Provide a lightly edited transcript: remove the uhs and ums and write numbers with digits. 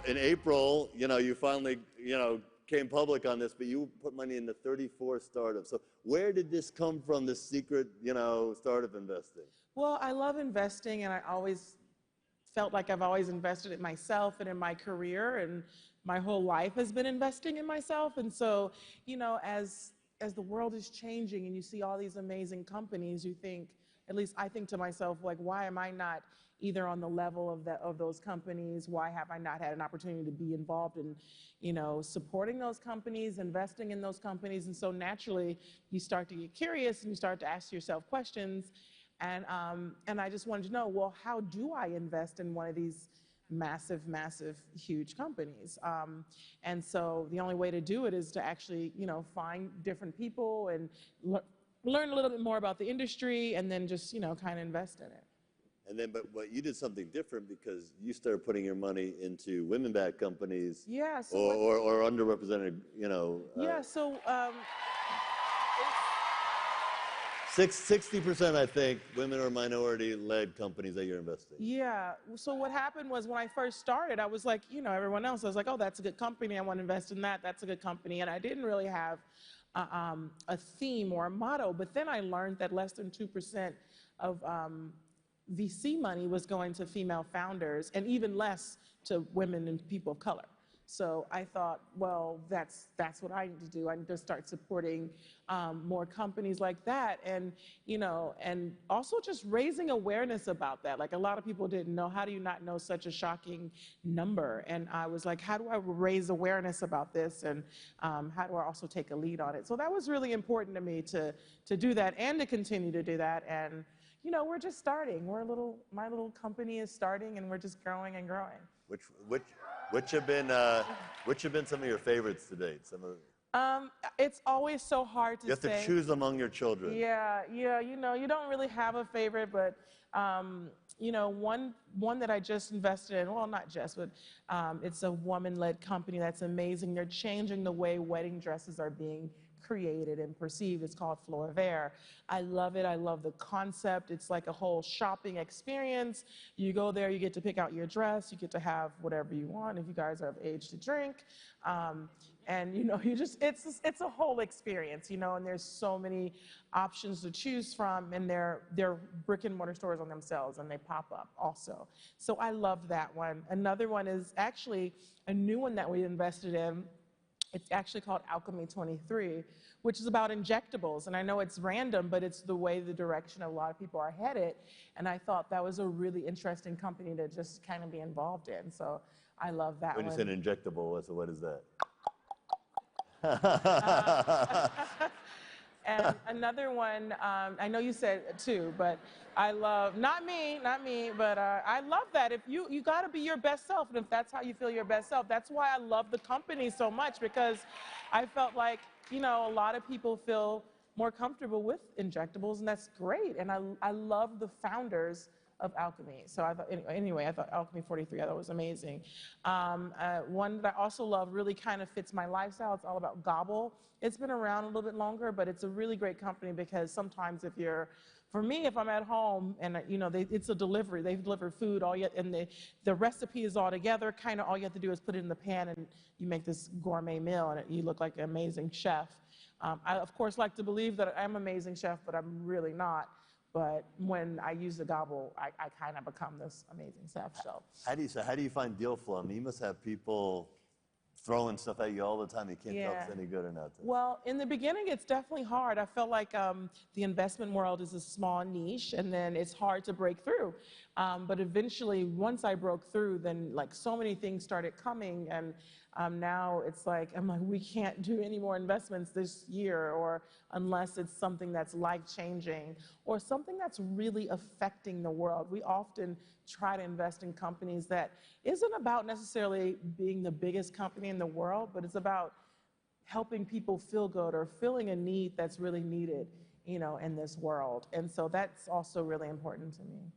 in April, you finally, came public on this, but you put money into 34 startups. So where did this come from, this secret, startup investing? Well, I love investing, and I always felt like I've always invested in myself and in my career, and my whole life has been investing in myself. And so, as the world is changing and you see all these amazing companies, you think, at least I think to myself, like, why am I not either on the level of those companies? Why have I not had an opportunity to be involved in, supporting those companies, investing in those companies? And so naturally, you start to get curious and you start to ask yourself questions. And I just wanted to know, well, how do I invest in one of these massive, massive, huge companies? And so the only way to do it is to actually, find different people and learn a little bit more about the industry, and then just, kind of invest in it. And then, but you did something different, because you started putting your money into women-backed companies. Yeah. So or underrepresented, Yeah. So 60%, I think, women or minority-led companies that you're investing in. Yeah. So what happened was, when I first started, I was like, everyone else. I was like, oh, that's a good company. I want to invest in that. That's a good company. And I didn't really have a theme or a motto. But then I learned that less than 2% of VC money was going to female founders, and even less to women and people of color. So I thought, well, that's what I need to do. I need to start supporting more companies like that, and and also just raising awareness about that. Like, a lot of people didn't know. How do you not know such a shocking number? And I was like, how do I raise awareness about this, and how do I also take a lead on it? So that was really important to me, to do that and to continue to do that. And we're just starting. My little company is starting, and we're just growing and growing. Which have been some of your favorites to date? It's always so hard to say. You have to choose among your children. Yeah. You don't really have a favorite, but one that I just invested in. Well, not just, but it's a woman-led company that's amazing. They're changing the way wedding dresses are being created and perceived. It's called Fleur Vert. I love it. I love the concept. It's like a whole shopping experience. You go there, you get to pick out your dress, you get to have whatever you want if you guys are of age to drink. And it's a whole experience, and there's so many options to choose from, and they're brick and mortar stores on themselves, and they pop up also. So I love that one. Another one is actually a new one that we invested in. It's actually called Alchemy 23, which is about injectables. And I know it's random, but it's the direction a lot of people are headed. And I thought that was a really interesting company to just kind of be involved in. So I love that one. When you said injectable, what is that? And another one, I know you said two, but I love, not me, but I love that. If you got to be your best self, and if that's how you feel your best self, that's why I love the company so much, because I felt like, a lot of people feel more comfortable with injectables, and that's great. And I love the founders of Alchemy. So I thought, anyway, I thought Alchemy 43, I thought was amazing. One that I also love, really kind of fits my lifestyle. It's all about Gobble. It's been around a little bit longer, but it's a really great company, because sometimes for me, if I'm at home and it's a delivery, they deliver food, and the recipe is all together. Kind of all you have to do is put it in the pan, and you make this gourmet meal, and you look like an amazing chef. I of course like to believe that I'm an amazing chef, but I'm really not. But when I use the Gobble, I kind of become this amazing chef. So how do you find deal flow? I mean, you must have people throwing stuff at you all the time. You can't tell if it's any good or not. Well, in the beginning, it's definitely hard. I felt like the investment world is a small niche, and then it's hard to break through. But eventually, once I broke through, then like so many things started coming, and now it's like, I'm like, we can't do any more investments this year, or unless it's something that's life-changing or something that's really affecting the world. We often try to invest in companies that isn't about necessarily being the biggest company in the world, but it's about helping people feel good or filling a need that's really needed, in this world. And so that's also really important to me.